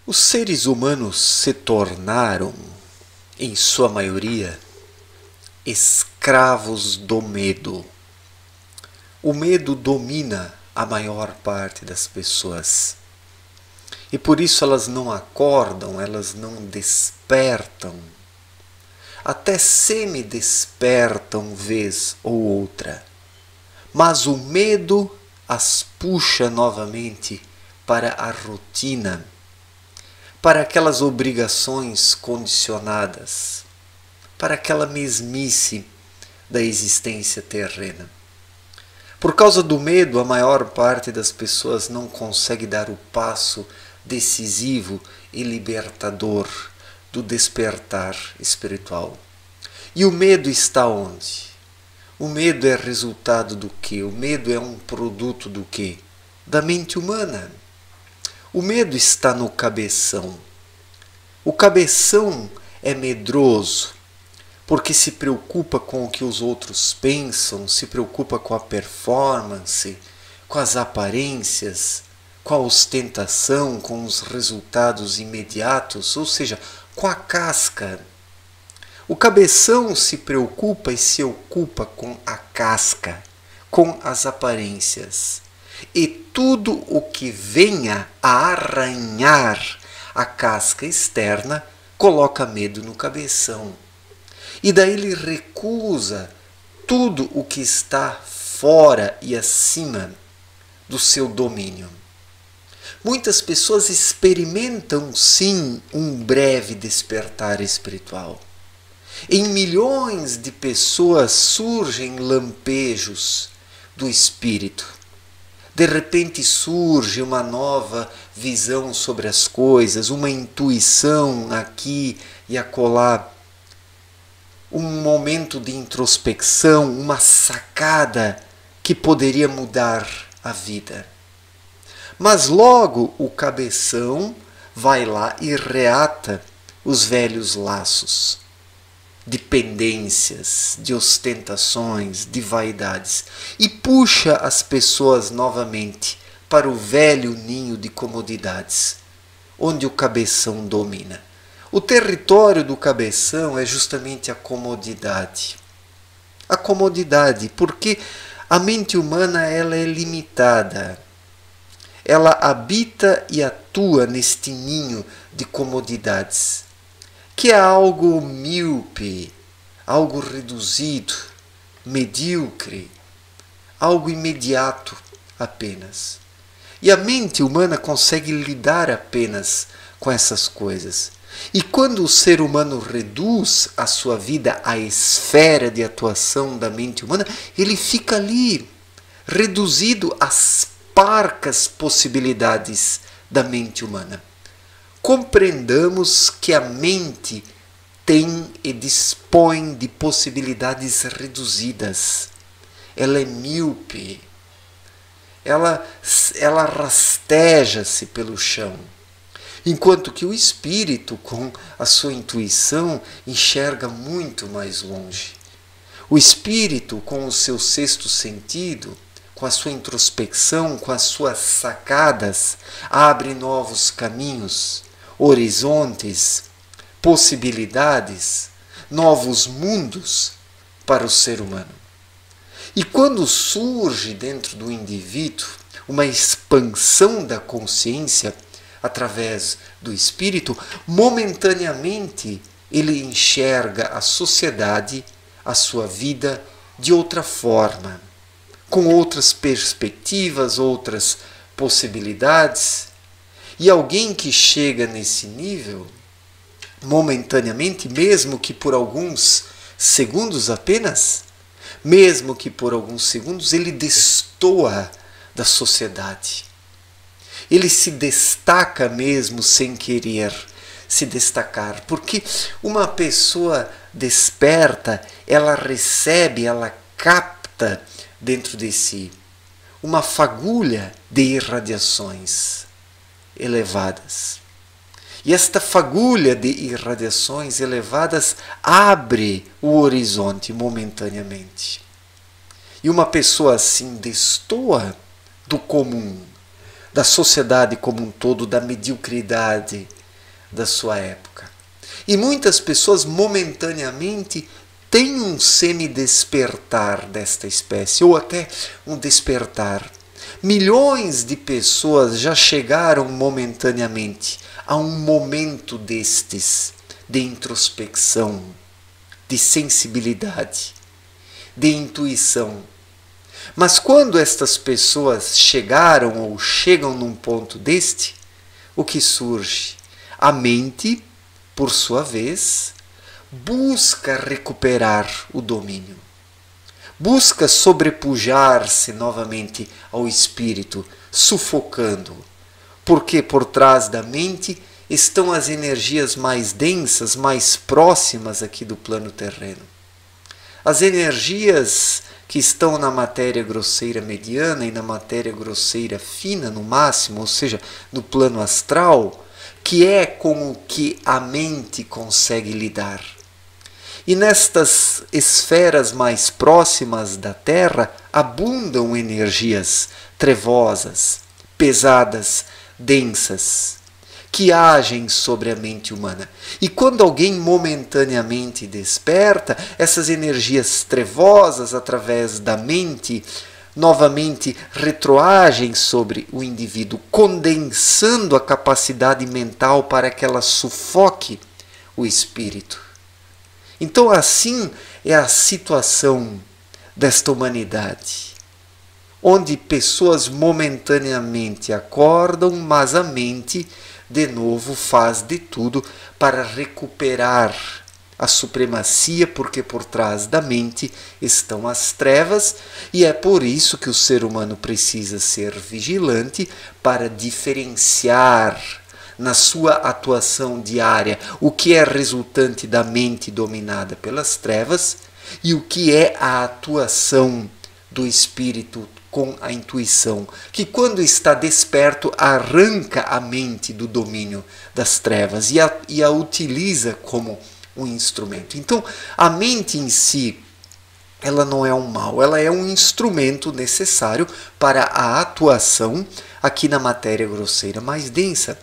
Os seres humanos se tornaram, em sua maioria, escravos do medo. O medo domina a maior parte das pessoas. E por isso elas não acordam, elas não despertam. Até semi-despertam vez ou outra. Mas o medo as puxa novamente para a rotina, para aquelas obrigações condicionadas, para aquela mesmice da existência terrena. Por causa do medo, a maior parte das pessoas não consegue dar o passo decisivo e libertador do despertar espiritual. E o medo está onde? O medo é resultado do quê? O medo é um produto do quê? Da mente humana. O medo está no cabeção. O cabeção é medroso porque se preocupa com o que os outros pensam, se preocupa com a performance, com as aparências, com a ostentação, com os resultados imediatos, ou seja, com a casca. O cabeção se preocupa e se ocupa com a casca, com as aparências. E tudo o que venha a arranhar a casca externa coloca medo no cabeção. E daí ele recusa tudo o que está fora e acima do seu domínio. Muitas pessoas experimentam sim um breve despertar espiritual. Em milhões de pessoas surgem lampejos do espírito. De repente surge uma nova visão sobre as coisas, uma intuição aqui e acolá, um momento de introspecção, uma sacada que poderia mudar a vida. Mas logo o cabeção vai lá e reata os velhos laços de pendências, de ostentações, de vaidades e puxa as pessoas novamente para o velho ninho de comodidades, onde o cabeção domina. O território do cabeção é justamente a comodidade. A comodidade, porque a mente humana ela é limitada. Ela habita e atua neste ninho de comodidades, que é algo míope, algo reduzido, medíocre, algo imediato apenas. E a mente humana consegue lidar apenas com essas coisas. E quando o ser humano reduz a sua vida à esfera de atuação da mente humana, ele fica ali, reduzido às parcas possibilidades da mente humana. Compreendamos que a mente tem e dispõe de possibilidades reduzidas. Ela é míope. Ela rasteja-se pelo chão. Enquanto que o espírito, com a sua intuição, enxerga muito mais longe. O espírito, com o seu sexto sentido, com a sua introspecção, com as suas sacadas, abre novos caminhos, horizontes, possibilidades, novos mundos para o ser humano. E quando surge dentro do indivíduo uma expansão da consciência através do espírito, momentaneamente ele enxerga a sociedade, a sua vida de outra forma, com outras perspectivas, outras possibilidades. E alguém que chega nesse nível, momentaneamente, mesmo que por alguns segundos apenas, mesmo que por alguns segundos, ele destoa da sociedade. Ele se destaca mesmo sem querer se destacar, porque uma pessoa desperta, ela recebe, ela capta dentro de si uma fagulha de irradiações elevadas. E esta fagulha de irradiações elevadas abre o horizonte momentaneamente. E uma pessoa assim destoa do comum, da sociedade como um todo, da mediocridade da sua época. E muitas pessoas momentaneamente têm um semi-despertar desta espécie, ou até um despertar. Milhões de pessoas já chegaram momentaneamente a um momento destes, de introspecção, de sensibilidade, de intuição. Mas quando estas pessoas chegaram ou chegam num ponto deste, o que surge? A mente, por sua vez, busca recuperar o domínio. Busca sobrepujar-se novamente ao espírito, sufocando-o. Porque por trás da mente estão as energias mais densas, mais próximas aqui do plano terreno. As energias que estão na matéria grosseira mediana e na matéria grosseira fina no máximo, ou seja, no plano astral, que é com o que a mente consegue lidar. E nestas esferas mais próximas da Terra abundam energias trevosas, pesadas, densas, que agem sobre a mente humana. E quando alguém momentaneamente desperta, essas energias trevosas através da mente novamente retroagem sobre o indivíduo, condensando a capacidade mental para que ela sufoque o espírito. Então assim é a situação desta humanidade, onde pessoas momentaneamente acordam, mas a mente de novo faz de tudo para recuperar a supremacia, porque por trás da mente estão as trevas, e é por isso que o ser humano precisa ser vigilante para diferenciar na sua atuação diária o que é resultante da mente dominada pelas trevas e o que é a atuação do espírito com a intuição, que quando está desperto arranca a mente do domínio das trevas e a utiliza como um instrumento. Então, a mente em si, ela não é um mal, ela é um instrumento necessário para a atuação aqui na matéria grosseira mais densa.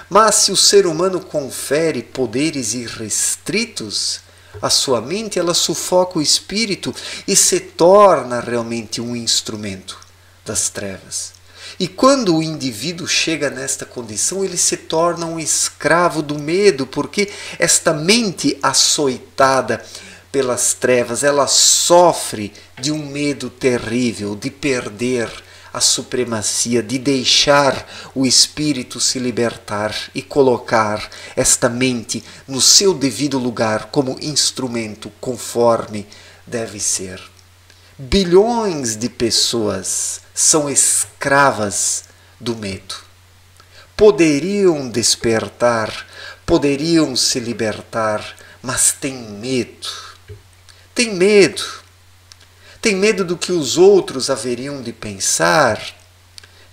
Mas se o ser humano confere poderes irrestritos à sua mente, ela sufoca o espírito e se torna realmente um instrumento das trevas. E quando o indivíduo chega nesta condição, ele se torna um escravo do medo, porque esta mente açoitada pelas trevas, ela sofre de um medo terrível de perder a supremacia, de deixar o espírito se libertar e colocar esta mente no seu devido lugar como instrumento conforme deve ser. Bilhões de pessoas são escravas do medo. Poderiam despertar, poderiam se libertar, mas têm medo. Têm medo. Tem medo do que os outros haveriam de pensar,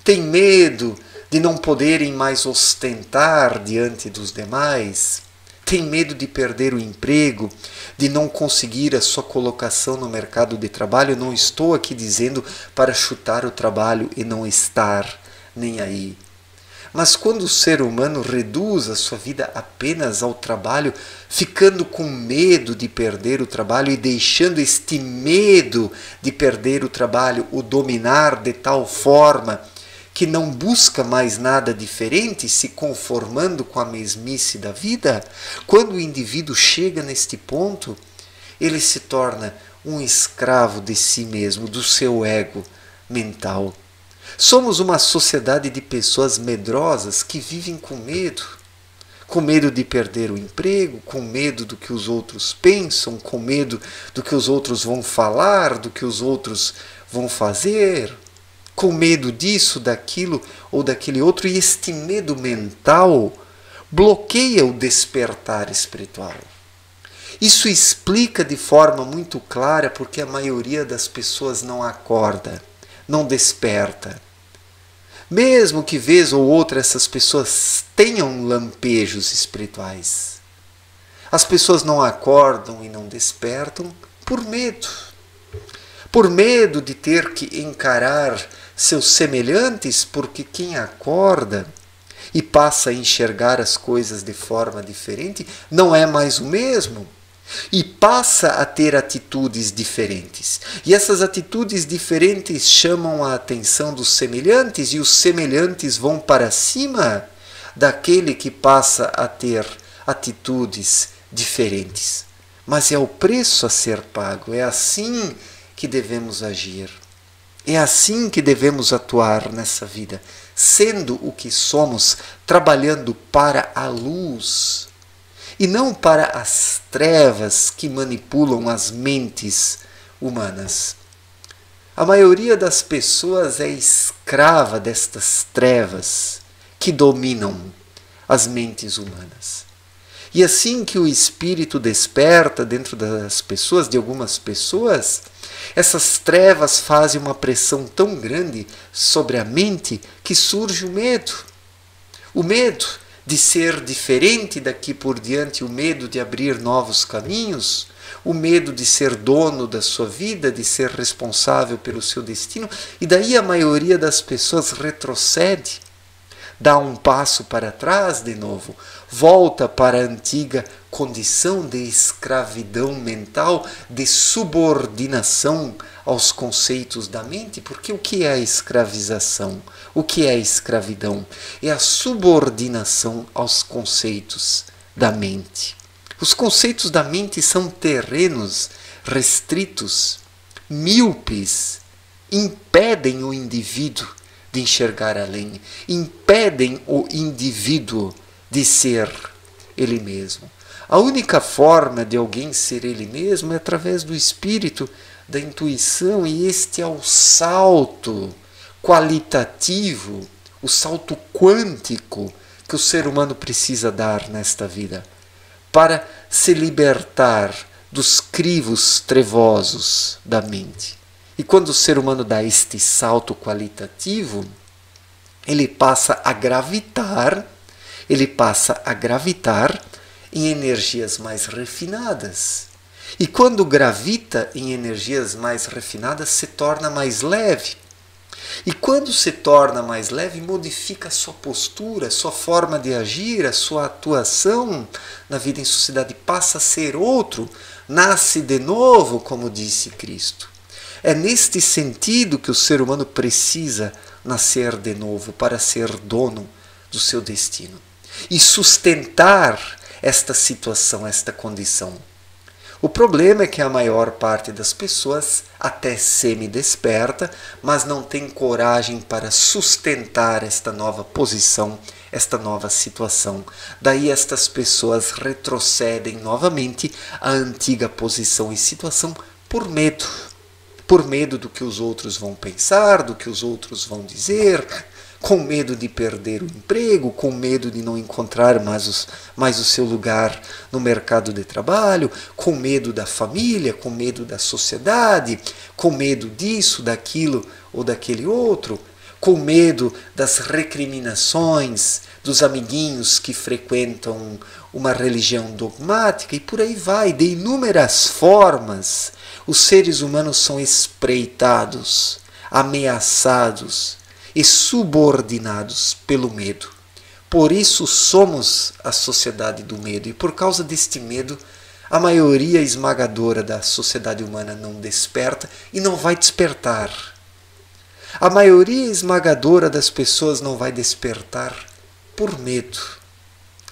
tem medo de não poderem mais ostentar diante dos demais, tem medo de perder o emprego, de não conseguir a sua colocação no mercado de trabalho. Eu não estou aqui dizendo para chutar o trabalho e não estar nem aí. Mas quando o ser humano reduz a sua vida apenas ao trabalho, ficando com medo de perder o trabalho e deixando este medo de perder o trabalho o dominar de tal forma que não busca mais nada diferente, se conformando com a mesmice da vida, quando o indivíduo chega neste ponto, ele se torna um escravo de si mesmo, do seu ego mental. Somos uma sociedade de pessoas medrosas que vivem com medo de perder o emprego, com medo do que os outros pensam, com medo do que os outros vão falar, do que os outros vão fazer, com medo disso, daquilo ou daquele outro. E este medo mental bloqueia o despertar espiritual. Isso explica de forma muito clara porque a maioria das pessoas não acorda, não desperta. Mesmo que vez ou outra essas pessoas tenham lampejos espirituais, as pessoas não acordam e não despertam por medo. Por medo de ter que encarar seus semelhantes, porque quem acorda e passa a enxergar as coisas de forma diferente não é mais o mesmo. E passa a ter atitudes diferentes. E essas atitudes diferentes chamam a atenção dos semelhantes, e os semelhantes vão para cima daquele que passa a ter atitudes diferentes. Mas é o preço a ser pago, é assim que devemos agir. É assim que devemos atuar nessa vida, sendo o que somos, trabalhando para a luz e não para as trevas que manipulam as mentes humanas. A maioria das pessoas é escrava destas trevas que dominam as mentes humanas. E assim que o espírito desperta dentro das pessoas, de algumas pessoas, essas trevas fazem uma pressão tão grande sobre a mente que surge o medo. O medo de ser diferente daqui por diante, o medo de abrir novos caminhos, o medo de ser dono da sua vida, de ser responsável pelo seu destino. E daí a maioria das pessoas retrocede, dá um passo para trás de novo, volta para a antiga condição de escravidão mental, de subordinação aos conceitos da mente, porque o que é a escravização? O que é a escravidão? É a subordinação aos conceitos da mente. Os conceitos da mente são terrenos restritos, míopes, impedem o indivíduo de enxergar além, impedem o indivíduo de ser ele mesmo. A única forma de alguém ser ele mesmo é através do espírito, da intuição, e este é o salto qualitativo, o salto quântico que o ser humano precisa dar nesta vida para se libertar dos crivos trevosos da mente. E quando o ser humano dá este salto qualitativo, ele passa a gravitar em energias mais refinadas. E quando gravita em energias mais refinadas, se torna mais leve. E quando se torna mais leve, modifica a sua postura, a sua forma de agir, a sua atuação na vida em sociedade, passa a ser outro, nasce de novo, como disse Cristo. É neste sentido que o ser humano precisa nascer de novo para ser dono do seu destino e sustentar esta situação, esta condição. O problema é que a maior parte das pessoas até semi-desperta, mas não tem coragem para sustentar esta nova posição, esta nova situação. Daí estas pessoas retrocedem novamente à antiga posição e situação por medo. Por medo do que os outros vão pensar, do que os outros vão dizer, com medo de perder o emprego, com medo de não encontrar mais o seu lugar no mercado de trabalho, com medo da família, com medo da sociedade, com medo disso, daquilo ou daquele outro, com medo das recriminações dos amiguinhos que frequentam uma religião dogmática, e por aí vai, de inúmeras formas. Os seres humanos são espreitados, ameaçados e subordinados pelo medo. Por isso somos a sociedade do medo, e por causa deste medo, a maioria esmagadora da sociedade humana não desperta e não vai despertar. A maioria esmagadora das pessoas não vai despertar por medo.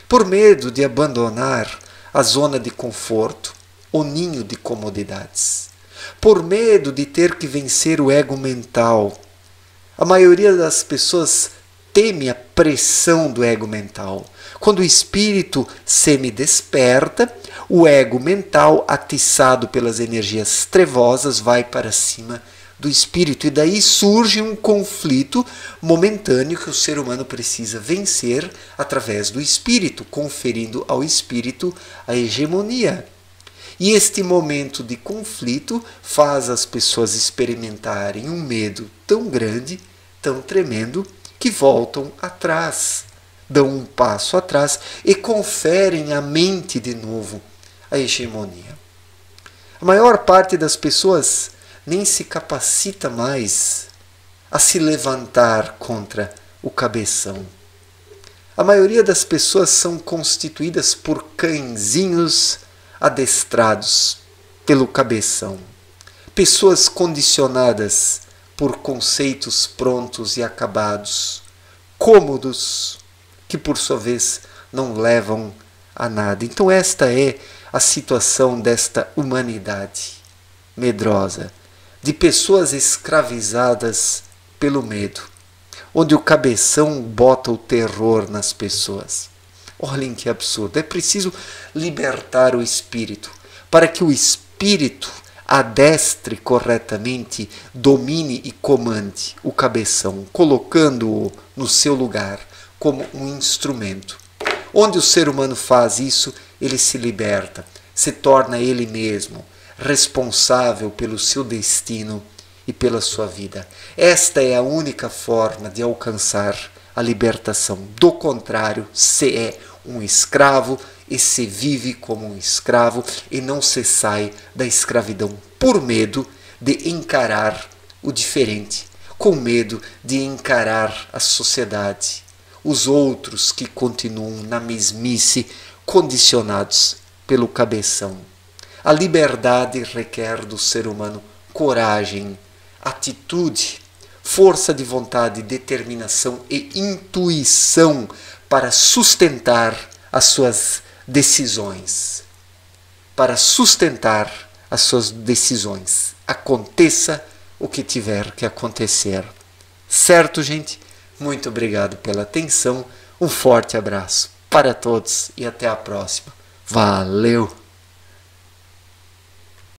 Por medo de abandonar a zona de conforto, o ninho de comodidades. Por medo de ter que vencer o ego mental. A maioria das pessoas teme a pressão do ego mental. Quando o espírito semi-desperta, o ego mental, atiçado pelas energias trevosas, vai para cima do espírito. E daí surge um conflito momentâneo que o ser humano precisa vencer através do espírito, conferindo ao espírito a hegemonia. E este momento de conflito faz as pessoas experimentarem um medo tão grande, tão tremendo, que voltam atrás, dão um passo atrás e conferem à mente de novo a hegemonia. A maior parte das pessoas nem se capacita mais a se levantar contra o cabeção. A maioria das pessoas são constituídas por cãezinhos adestrados pelo cabeção. Pessoas condicionadas por conceitos prontos e acabados, cômodos, que por sua vez não levam a nada. Então esta é a situação desta humanidade medrosa, de pessoas escravizadas pelo medo, onde o cabeção bota o terror nas pessoas. Olhem que absurdo. É preciso libertar o espírito, para que o espírito adestre corretamente, domine e comande o cabeção, colocando-o no seu lugar como um instrumento. Onde o ser humano faz isso, ele se liberta, se torna ele mesmo responsável pelo seu destino e pela sua vida. Esta é a única forma de alcançar a libertação. Do contrário, se é um escravo e se vive como um escravo e não se sai da escravidão por medo de encarar o diferente, com medo de encarar a sociedade, os outros que continuam na mesmice, condicionados pelo cabeção. A liberdade requer do ser humano coragem, atitude, força de vontade, determinação e intuição para sustentar as suas decisões. Para sustentar as suas decisões. Aconteça o que tiver que acontecer. Certo, gente? Muito obrigado pela atenção. Um forte abraço para todos e até a próxima. Valeu!